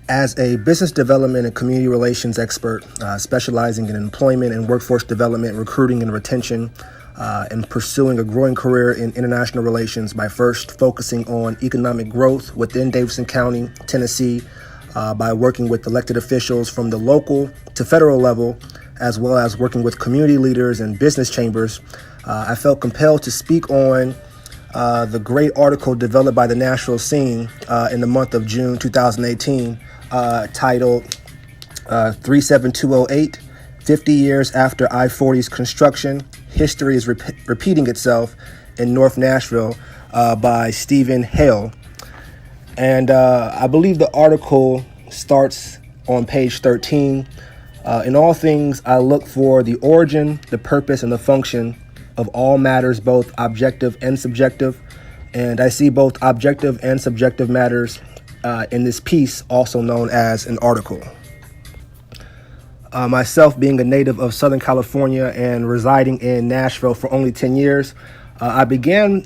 As a business development and community relations expert, specializing in employment and workforce development, recruiting and retention, and pursuing a growing career in international relations by first focusing on economic growth within Davidson County, Tennessee, by working with elected officials from the local to federal level, as well as working with community leaders and business chambers, I felt compelled to speak on the great article developed by the Nashville Scene in the month of June 2018, titled 37208, 50 years after I-40's construction, history is repeating itself in North Nashville, by Stephen Hale. And I believe the article starts on page 13. In all things, I look for the origin, the purpose, and the function of all matters, both objective and subjective. And I see both objective and subjective matters in this piece, also known as an article. Myself being a native of Southern California and residing in Nashville for only 10 years, I began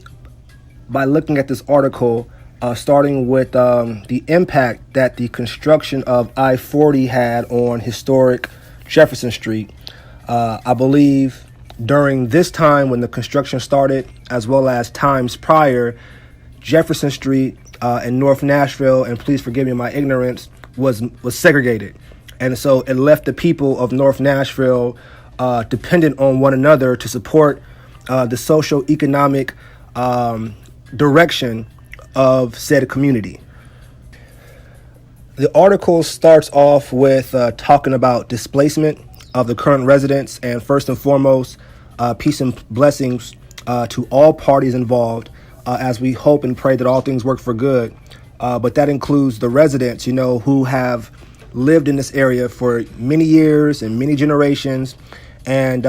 by looking at this article, starting with the impact that the construction of I-40 had on historic Jefferson Street. I believe during this time when the construction started, as well as times prior, Jefferson Street in North Nashville, and please forgive me my ignorance, was segregated. And so it left the people of North Nashville dependent on one another to support the socio-economic direction of said community. The article starts off with talking about displacement of the current residents, and first and foremost, peace and blessings to all parties involved, as we hope and pray that all things work for good. But that includes the residents, who have lived in this area for many years and many generations. And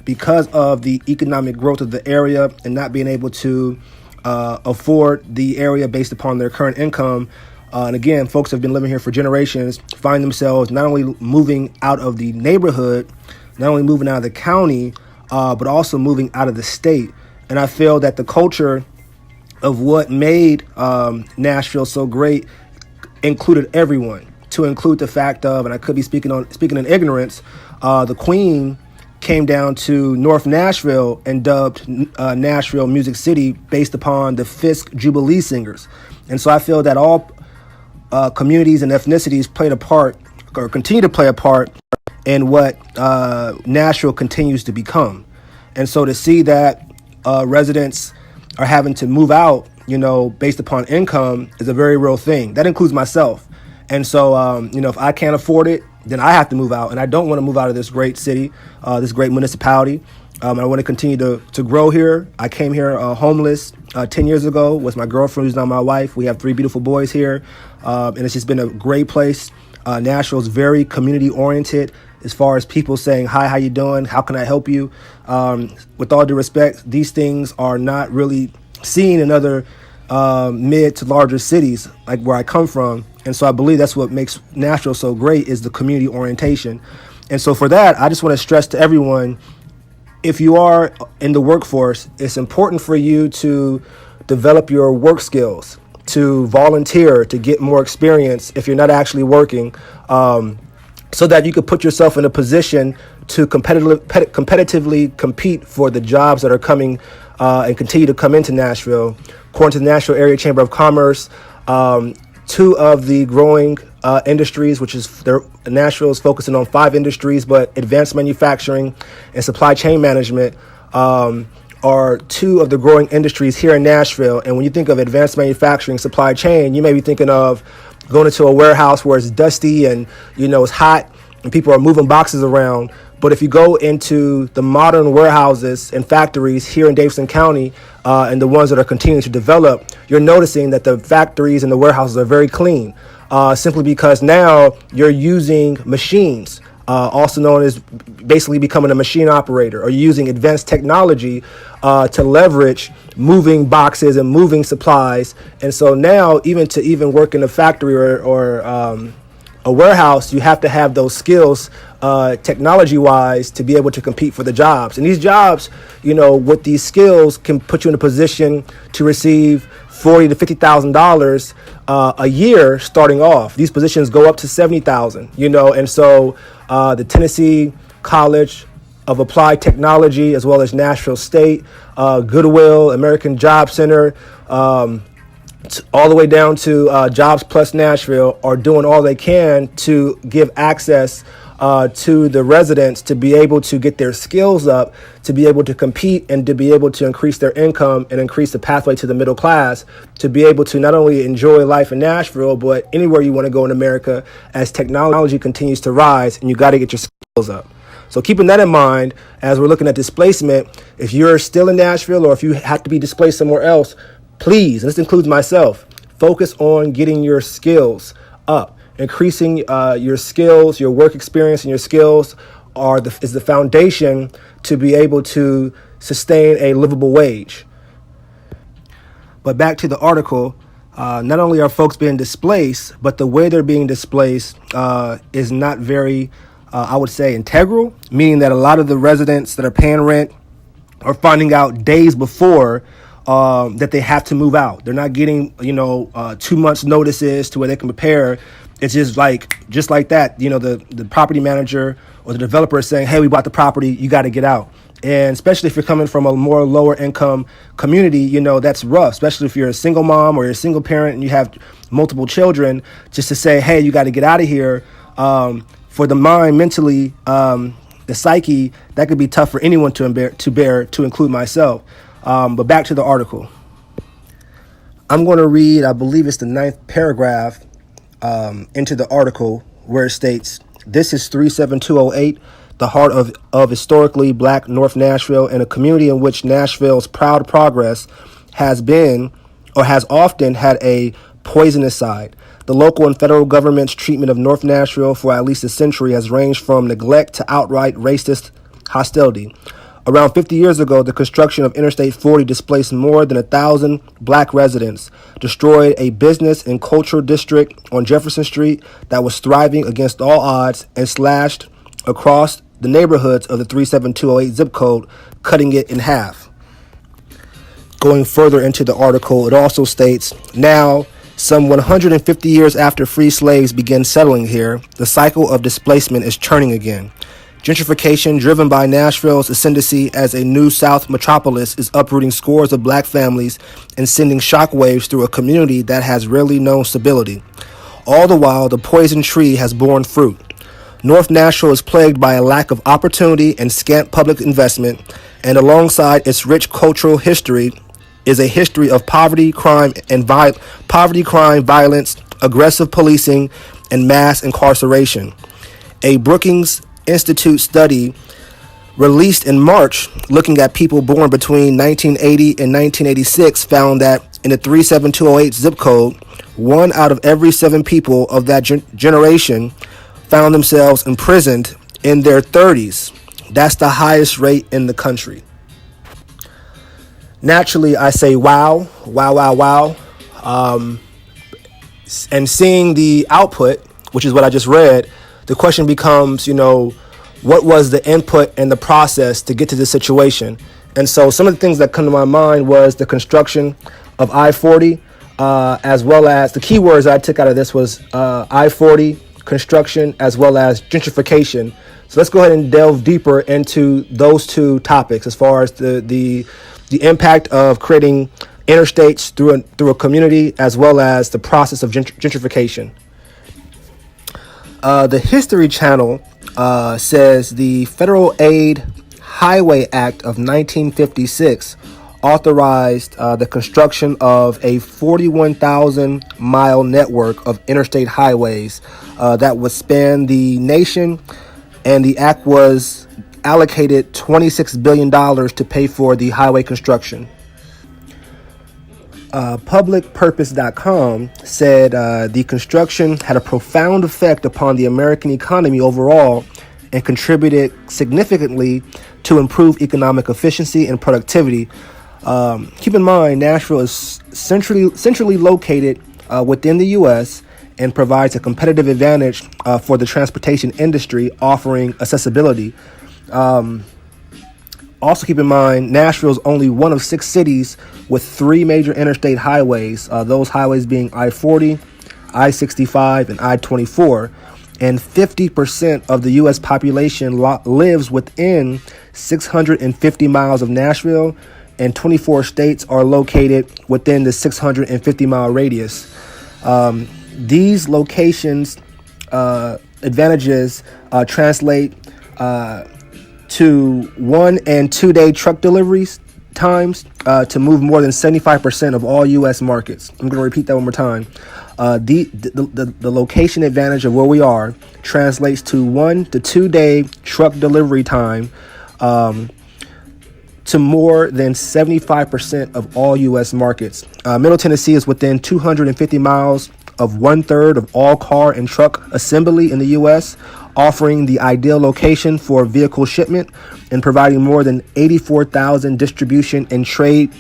because of the economic growth of the area and not being able to afford the area based upon their current income, and again, folks have been living here for generations, find themselves not only moving out of the neighborhood, not only moving out of the county, but also moving out of the state. And I feel that the culture of what made Nashville so great included everyone, to include the fact of, and I could be speaking in ignorance, the Queen came down to North Nashville and dubbed Nashville Music City based upon the Fisk Jubilee Singers. And so I feel that all communities and ethnicities played a part, or continue to play a part, in what Nashville continues to become. And so to see that residents are having to move out, based upon income is a very real thing. That includes myself. And so, if I can't afford it, then I have to move out. And I don't want to move out of this great city, this great municipality. I want to continue to grow here. I came here homeless 10 years ago with my girlfriend, who's now my wife. We have 3 beautiful boys here. And it's just been a great place. Nashville is very community oriented as far as people saying, hi, how you doing? How can I help you? With all due respect, these things are not really seen in other mid to larger cities like where I come from. And so I believe that's what makes Nashville so great, is the community orientation. And so for that, I just want to stress to everyone, if you are in the workforce, it's important for you to develop your work skills, to volunteer, to get more experience if you're not actually working, so that you could put yourself in a position to competitively compete for the jobs that are coming and continue to come into Nashville. According to the Nashville Area Chamber of Commerce, 2 of the growing industries, which is Nashville is focusing on 5 industries, but advanced manufacturing and supply chain management are 2 of the growing industries here in Nashville. And when you think of advanced manufacturing, supply chain, you may be thinking of going into a warehouse where it's dusty and, it's hot and people are moving boxes around. But if you go into the modern warehouses and factories here in Davidson County, and the ones that are continuing to develop, you're noticing that the factories and the warehouses are very clean, simply because now you're using machines, also known as basically becoming a machine operator, or using advanced technology to leverage moving boxes and moving supplies. And so now even work in a factory or a warehouse, you have to have those skills technology-wise to be able to compete for the jobs. And these jobs, with these skills can put you in a position to receive $40,000 to $50,000 a year starting off. These positions go up to $70,000, and so the Tennessee College of Applied Technology, as well as Nashville State, Goodwill, American Job Center, all the way down to Jobs Plus Nashville, are doing all they can to give access to the residents to be able to get their skills up, to be able to compete, and to be able to increase their income and increase the pathway to the middle class, to be able to not only enjoy life in Nashville, but anywhere you want to go in America as technology continues to rise, and you got to get your skills up. So keeping that in mind, as we're looking at displacement, if you're still in Nashville or if you have to be displaced somewhere else, please, and this includes myself, focus on getting your skills up. Increasing your skills, your work experience, and your skills is the foundation to be able to sustain a livable wage. But back to the article, not only are folks being displaced, but the way they're being displaced is not very, I would say, integral, meaning that a lot of the residents that are paying rent are finding out days before that they have to move out. They're not getting, 2 months notices to where they can prepare. It's just like that, the property manager or the developer is saying, hey, we bought the property, you got to get out. And especially if you're coming from a more lower income community, that's rough, especially if you're a single mom or you're a single parent and you have multiple children, just to say, hey, you got to get out of here. For the mind, mentally, the psyche, that could be tough for anyone to bear, to include myself. But back to the article. I'm going to read, I believe it's the 9th paragraph into the article, where it states, this is 37208, the heart of historically black North Nashville, and a community in which Nashville's proud progress has been or has often had a poisonous side. The local and federal government's treatment of North Nashville for at least a century has ranged from neglect to outright racist hostility. Around 50 years ago, the construction of Interstate 40 displaced more than 1,000 black residents, destroyed a business and cultural district on Jefferson Street that was thriving against all odds, and slashed across the neighborhoods of the 37208 zip code, cutting it in half. Going further into the article, it also states, now, some 150 years after free slaves began settling here, the cycle of displacement is churning again. Gentrification, driven by Nashville's ascendancy as a new South metropolis, is uprooting scores of black families and sending shockwaves through a community that has rarely known stability. All the while, the poison tree has borne fruit. North Nashville is plagued by a lack of opportunity and scant public investment, and alongside its rich cultural history is a history of poverty, crime, violence, aggressive policing, and mass incarceration. A Brookings Institute study released in March, looking at people born between 1980 and 1986, found that in the 37208 zip code, 1 out of every 7 people of that generation found themselves imprisoned in their 30s. That's the highest rate in the country. Naturally, I say, wow. And seeing the output, which is what I just read, the question becomes, what was the input and the process to get to this situation? And so some of the things that come to my mind was the construction of I-40, as well as the keywords I took out of this was I-40, construction, as well as gentrification. So let's go ahead and delve deeper into those two topics as far as the impact of creating interstates through a community, as well as the process of gentrification. The History Channel says the Federal Aid Highway Act of 1956 authorized the construction of a 41,000-mile network of interstate highways that would span the nation, and the act was allocated $26 billion to pay for the highway construction. Publicpurpose.com said the construction had a profound effect upon the American economy overall and contributed significantly to improve economic efficiency and productivity. Keep in mind, Nashville is centrally located within the U.S. and provides a competitive advantage for the transportation industry, offering accessibility. Also keep in mind, Nashville is only one of 6 cities with 3 major interstate highways, those highways being I-40, I-65, and I-24. And 50% of the U.S. population lives within 650 miles of Nashville, and 24 states are located within the 650-mile radius. These locations' advantages translate to 1 and 2 day truck deliveries times to move more than 75% of all U.S. markets. I'm going to repeat that one more time. The location advantage of where we are translates to 1 to 2 day truck delivery time to more than 75% of all U.S. markets. Middle Tennessee is within 250 miles of 1/3 of all car and truck assembly in the U.S., offering the ideal location for vehicle shipment and providing more than 84,000 distribution and trade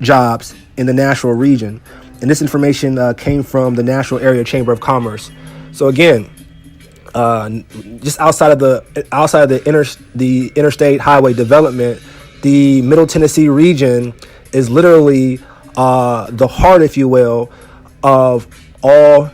jobs in the Nashville region. And this information came from the Nashville Area Chamber of Commerce. So again, just outside of the interstate highway development, the Middle Tennessee region is literally the heart, if you will, of all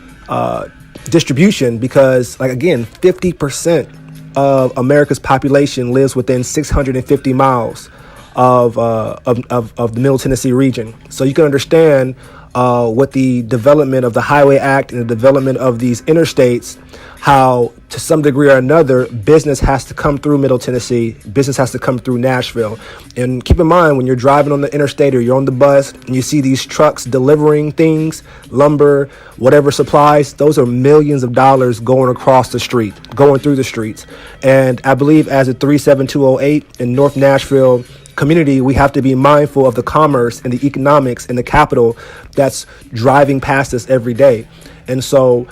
distribution, because, like, again, 50% of America's population lives within 650 miles of the Middle Tennessee region. So you can understand with the development of the Highway Act and the development of these interstates, how to some degree or another, business has to come through Middle Tennessee, business has to come through Nashville. And keep in mind, when you're driving on the interstate or you're on the bus and you see these trucks delivering things, lumber, whatever supplies, those are millions of dollars going across the street, going through the streets. And I believe as a 37208 in North Nashville community, we have to be mindful of the commerce and the economics and the capital that's driving past us every day. And so,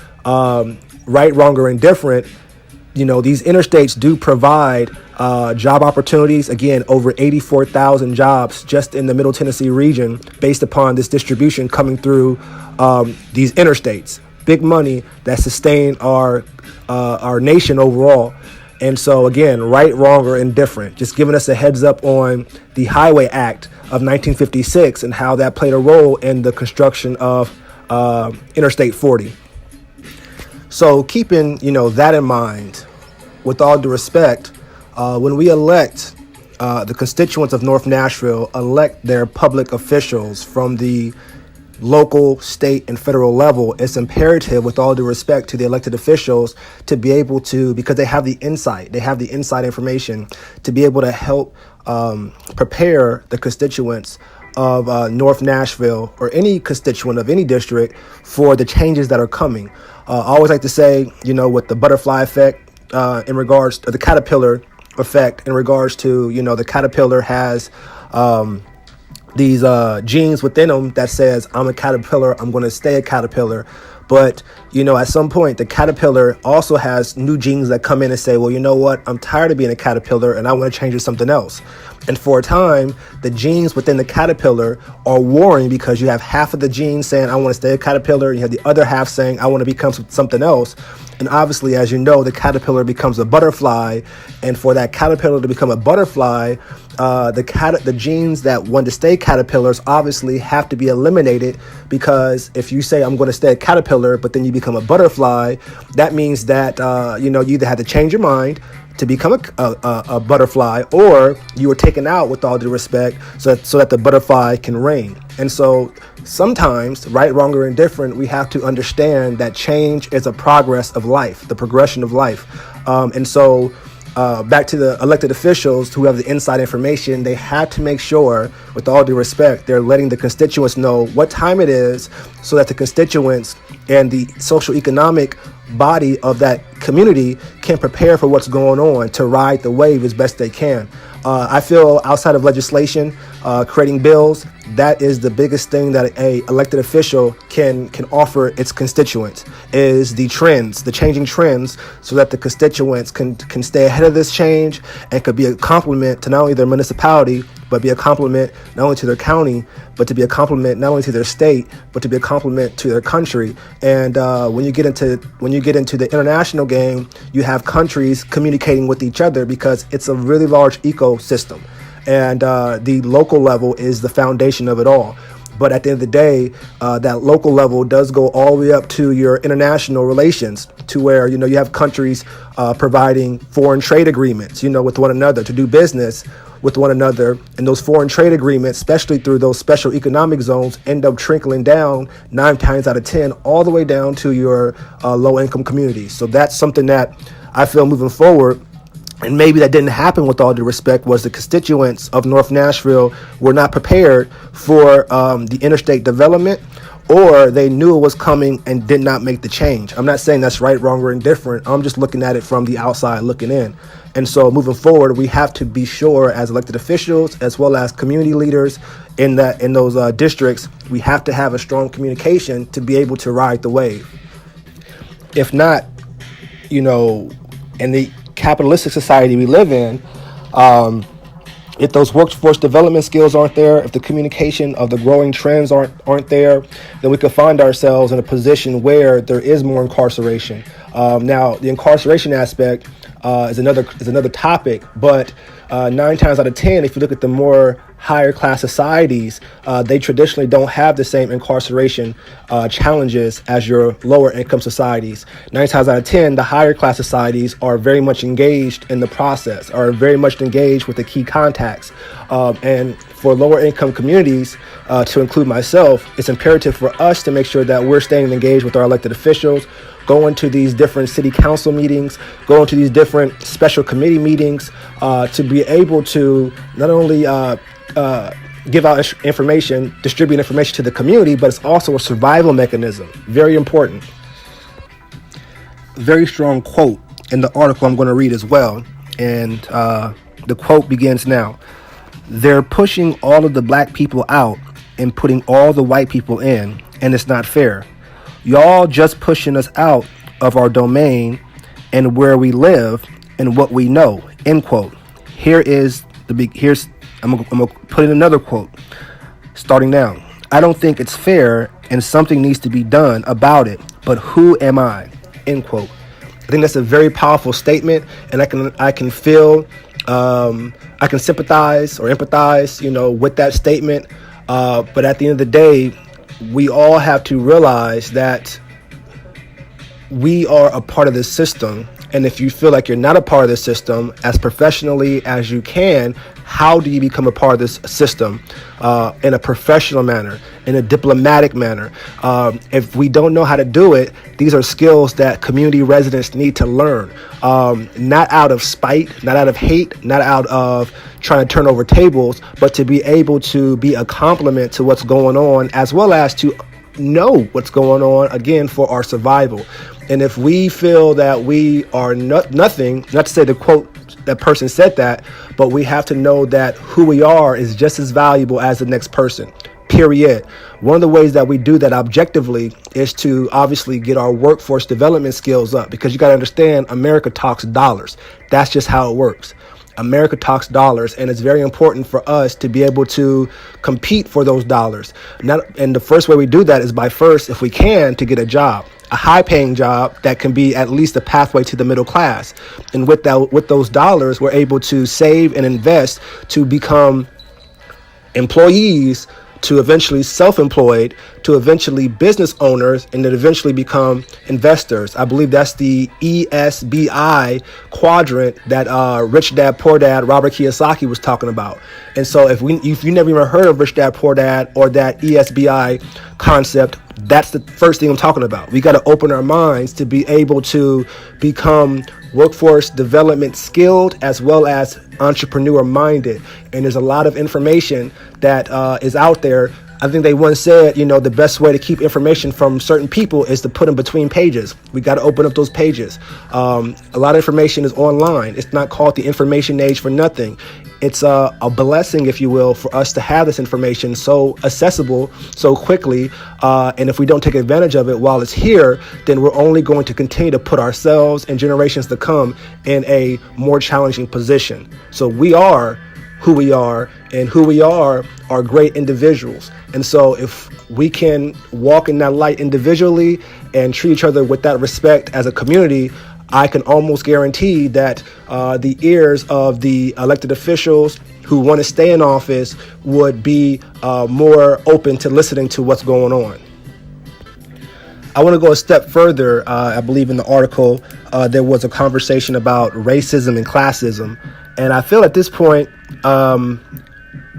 right, wrong, or indifferent, these interstates do provide job opportunities. Again, over 84,000 jobs just in the Middle Tennessee region based upon this distribution coming through these interstates. Big money that sustain our nation overall. And so, again, right, wrong, or indifferent, just giving us a heads up on the Highway Act of 1956 and how that played a role in the construction of Interstate 40. So keeping, that in mind, with all due respect, when we elect the constituents of North Nashville, elect their public officials from the local, state, and federal level, it's imperative, with all due respect to the elected officials, to be able to, because they have the inside information, to be able to help prepare the constituents of North Nashville, or any constituent of any district, for the changes that are coming. I always like to say, with the butterfly effect in regards to the caterpillar effect, in regards to, the caterpillar has these genes within them that says, I'm a caterpillar, I'm going to stay a caterpillar. But, at some point, the caterpillar also has new genes that come in and say, well, you know what? I'm tired of being a caterpillar and I want to change to something else. And for a time, the genes within the caterpillar are warring, because you have half of the genes saying, I want to stay a caterpillar, and you have the other half saying, I want to become something else. And obviously, as you know, the caterpillar becomes a butterfly. And for that caterpillar to become a butterfly, the genes that want to stay caterpillars obviously have to be eliminated, because if you say, I'm going to stay a caterpillar, but then you become a butterfly, that means that, you either had to change your mind to become a butterfly, or you were taken out, with all due respect, so that the butterfly can reign. And so sometimes, right, wrong, or indifferent, we have to understand that change is a progress of life, the progression of life. And so back to the elected officials who have the inside information, they have to make sure, with all due respect, they're letting the constituents know what time it is, so that the constituents and the social economic body of that community can prepare for what's going on, to ride the wave as best they can. I feel outside of legislation, creating bills, that is the biggest thing that a elected official can offer its constituents, is the changing trends, so that the constituents can stay ahead of this change and could be a complement to not only their municipality, but be a complement not only to their county, but to be a complement not only to their state, but to be a complement to their country. And when you get into the international game, you have have countries communicating with each other, because it's a really large ecosystem. And the local level is the foundation of it all. But at the end of the day, that local level does go all the way up to your international relations, to where, you have countries providing foreign trade agreements, with one another to do business with one another. And those foreign trade agreements, especially through those special economic zones, end up trickling down 9 times out of 10, all the way down to your low income communities. So that's something that I feel moving forward. And maybe that didn't happen, with all due respect, was the constituents of North Nashville were not prepared for the interstate development, or they knew it was coming and did not make the change. I'm not saying that's right, wrong, or indifferent. I'm just looking at it from the outside looking in. And so moving forward, we have to be sure, as elected officials, as well as community leaders in those districts, we have to have a strong communication to be able to ride the wave. If not, in the capitalistic society we live in, if those workforce development skills aren't there, if the communication of the growing trends aren't there, then we could find ourselves in a position where there is more incarceration. Now, the incarceration aspect is another topic, but 9 times out of 10, if you look at the more higher class societies, they traditionally don't have the same incarceration challenges as your lower income societies. 9 times out of 10, the higher class societies are very much engaged in the process, are very much engaged with the key contacts. And for lower income communities, to include myself, it's imperative for us to make sure that we're staying engaged with our elected officials, going to these different city council meetings, going to these different special committee meetings, to be able to not only give out information, distribute information to the community, but it's also a survival mechanism. Very important. Very strong quote in the article I'm going to read as well. And the quote begins now. "They're pushing all of the black people out and putting all the white people in, and it's not fair. Y'all just pushing us out of our domain and where we live and what we know." End quote. I'm gonna put in another quote, starting now. "I don't think it's fair, and something needs to be done about it. But who am I?" End quote. I think that's a very powerful statement, and I can feel, I can sympathize or empathize, with that statement. But at the end of the day, we all have to realize that we are a part of this system. And if you feel like you're not a part of this system, as professionally as you can, how do you become a part of this system in a professional manner, in a diplomatic manner? If we don't know how to do it, these are skills that community residents need to learn, not out of spite, not out of hate, not out of trying to turn over tables, but to be able to be a complement to what's going on, as well as to know what's going on, again, for our survival. And if we feel that we are nothing, not to say the quote, that person said that, but we have to know that who we are is just as valuable as the next person, period. One of the ways that we do that objectively is to obviously get our workforce development skills up, because you got to understand, America talks dollars. That's just how it works. America talks dollars, and it's very important for us to be able to compete for those dollars. And the first way we do that is by first, if we can, to get a job, a high-paying job that can be at least a pathway to the middle class. And with those dollars, we're able to save and invest to become employees, to eventually self-employed, to eventually business owners, and then eventually become investors. I believe that's the E.S.B.I. quadrant that Rich Dad Poor Dad Robert Kiyosaki was talking about. And so if you never even heard of Rich Dad Poor Dad or that E.S.B.I. concept, that's the first thing I'm talking about. We got to open our minds to be able to become workforce development skilled as well as entrepreneur minded. And there's a lot of information that is out there. I think they once said, the best way to keep information from certain people is to put them between pages. We got to open up those pages. A lot of information is online. It's not called the information age for nothing. It's a blessing, if you will, for us to have this information so accessible so quickly. And if we don't take advantage of it while it's here, then we're only going to continue to put ourselves and generations to come in a more challenging position. So we are who we are, and who we are great individuals. And so if we can walk in that light individually and treat each other with that respect as a community, I can almost guarantee that the ears of the elected officials who want to stay in office would be more open to listening to what's going on. I want to go a step further. I believe in the article there was a conversation about racism and classism. And I feel at this point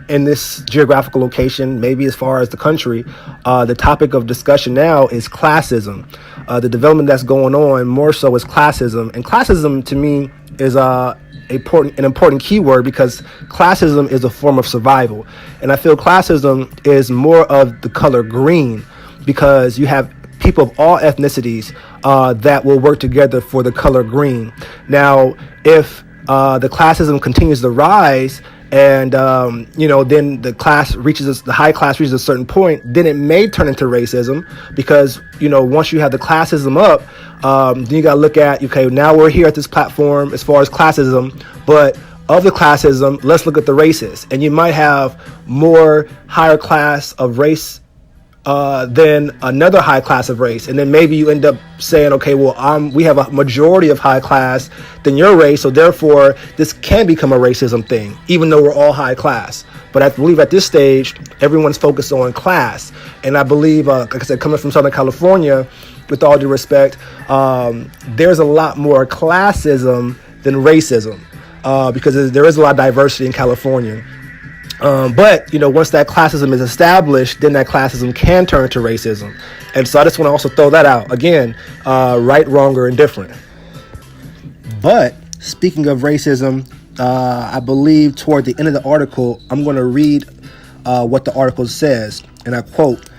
in this geographical location, maybe as far as the country, the topic of discussion now is classism. The development that's going on more so is classism. And classism to me is an important keyword because classism is a form of survival. And I feel classism is more of the color green because you have people of all ethnicities that will work together for the color green. Now, if the classism continues to rise and, then the high class reaches a certain point, then it may turn into racism because, once you have the classism up, then you got to look at, okay, now we're here at this platform as far as classism, but of the classism, let's look at the races. And you might have more higher class of race than another high class of race. And then maybe you end up saying, okay, well, we have a majority of high class than your race, so therefore this can become a racism thing, even though we're all high class. But I believe at this stage, everyone's focused on class. And I believe, like I said, coming from Southern California, with all due respect, there's a lot more classism than racism because there is a lot of diversity in California. But once that classism is established, then that classism can turn to racism. And so I just want to also throw that out. Again, right, wrong, or indifferent. But speaking of racism, I believe toward the end of the article, I'm going to read what the article says. And I quote,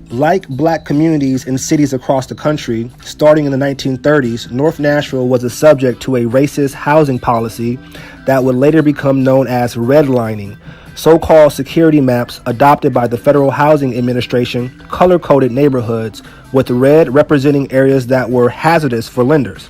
"Like black communities in cities across the country, starting in the 1930s, North Nashville was a subject to a racist housing policy that would later become known as redlining. So-called security maps adopted by the Federal Housing Administration color-coded neighborhoods, with red representing areas that were hazardous for lenders.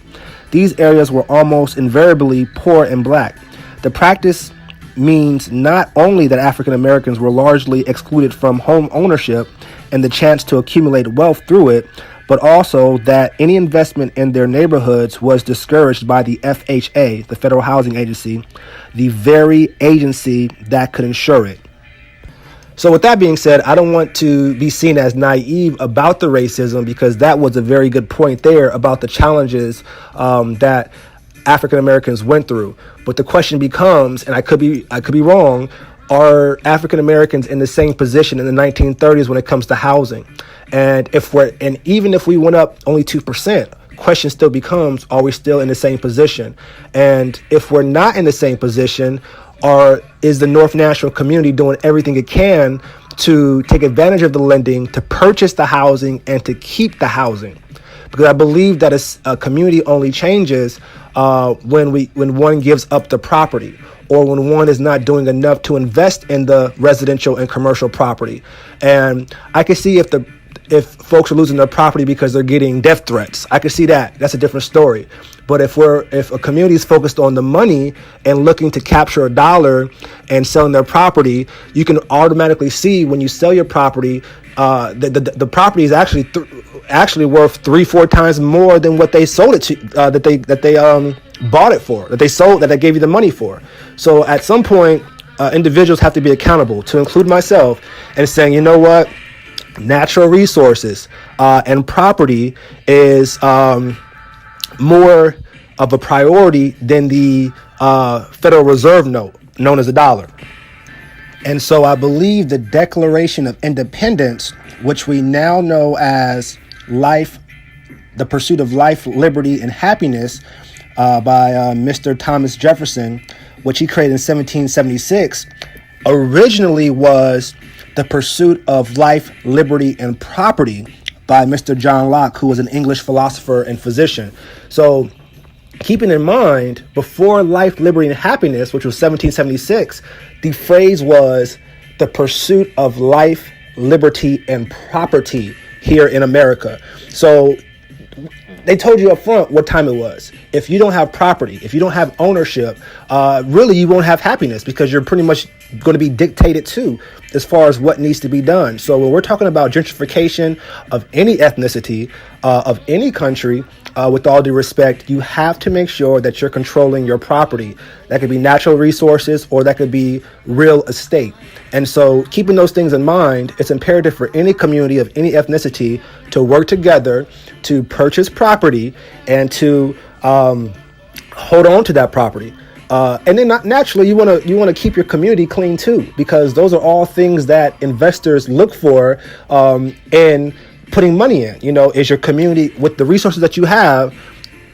These areas were almost invariably poor and black. The practice means not only that African Americans were largely excluded from home ownership and the chance to accumulate wealth through it, but also that any investment in their neighborhoods was discouraged by the FHA, the Federal Housing Agency, the very agency that could insure it." So with that being said, I don't want to be seen as naive about the racism because that was a very good point there about the challenges that African Americans went through. But the question becomes, and I could be wrong, are African Americans in the same position in the 1930s when it comes to housing? And even if we went up only 2%, question still becomes, are we still in the same position? And if we're not in the same position, is the North Nashville community doing everything it can to take advantage of the lending, to purchase the housing, and to keep the housing? Because I believe that a community only changes when one gives up the property, or when one is not doing enough to invest in the residential and commercial property. And I can see if folks are losing their property because they're getting death threats. I can see that. That's a different story. But if a community is focused on the money and looking to capture a dollar and selling their property, you can automatically see when you sell your property, the property is actually worth 3-4 times more than what they sold it to, that they bought it for, that they gave you the money for. So at some point, individuals have to be accountable, to include myself, and saying, you know what, natural resources and property is more of a priority than the Federal Reserve note, known as a dollar. And so I believe the Declaration of Independence, which we now know as the Pursuit of Life, Liberty, and Happiness by Mr. Thomas Jefferson, which he created in 1776, originally was The Pursuit of Life, Liberty, and Property by Mr. John Locke, who was an English philosopher and physician. So keeping in mind, before Life, Liberty, and Happiness, which was 1776, the phrase was the pursuit of life, liberty, and property here in America. So they told you up front what time it was. if you don't have property, if you don't have ownership, really you won't have happiness, because you're pretty much going to be dictated to as far as what needs to be done. So when we're talking about gentrification of any ethnicity, of any country, with all due respect, you have to make sure that you're controlling your property. That could be natural resources, or that could be real estate. And so keeping those things in mind, it's imperative for any community of any ethnicity to work together to purchase property and to hold on to that property. And then naturally, you want to keep your community clean too, because those are all things that investors look for in putting money in. Is your community, with the resources that you have,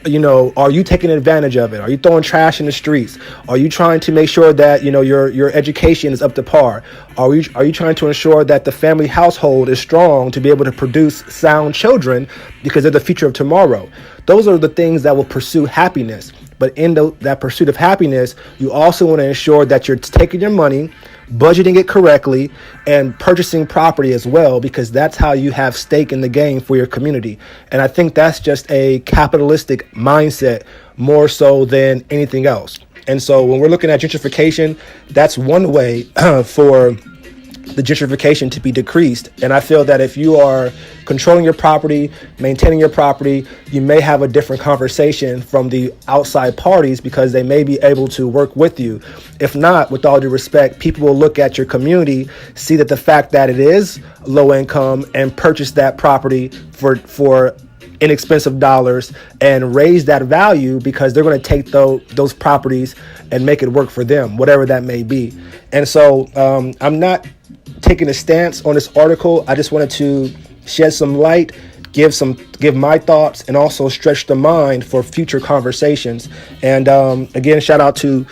are you taking advantage of it? Are you throwing trash in the streets? Are you trying to make sure that your education is up to par? Are you trying to ensure that the family household is strong to be able to produce sound children, because they're the future of tomorrow? Those are the things that will pursue happiness. But in that pursuit of happiness, you also want to ensure that you're taking your money, budgeting it correctly, and purchasing property as well, because that's how you have stake in the game for your community. And I think that's just a capitalistic mindset more so than anything else. And so when we're looking at gentrification, that's one way for the gentrification to be decreased. And I feel that if you are controlling your property, maintaining your property, you may have a different conversation from the outside parties, because they may be able to work with you. If not, with all due respect, people will look at your community, see that the fact that it is low income, and purchase that property for inexpensive dollars and raise that value, because they're going to take those properties and make it work for them, whatever that may be. And so I'm not taking a stance on this article. I just wanted to shed some light, give my thoughts, and also stretch the mind for future conversations. And again, shout out to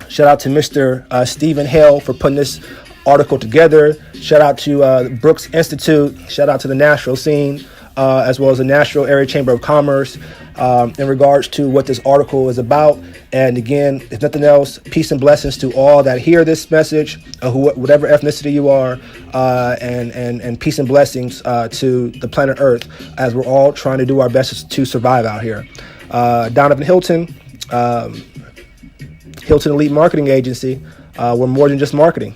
Mr. Stephen Hale for putting this article together. Shout out to Brooks Institute. Shout out to the Nashville Scene, as well as the Nashville Area Chamber of Commerce, in regards to what this article is about. And again, if nothing else, peace and blessings to all that hear this message, whatever ethnicity you are, and peace and blessings to the planet Earth, as we're all trying to do our best to survive out here. Danavan Hylton, Hylton Elite Marketing Agency. We're more than just marketing.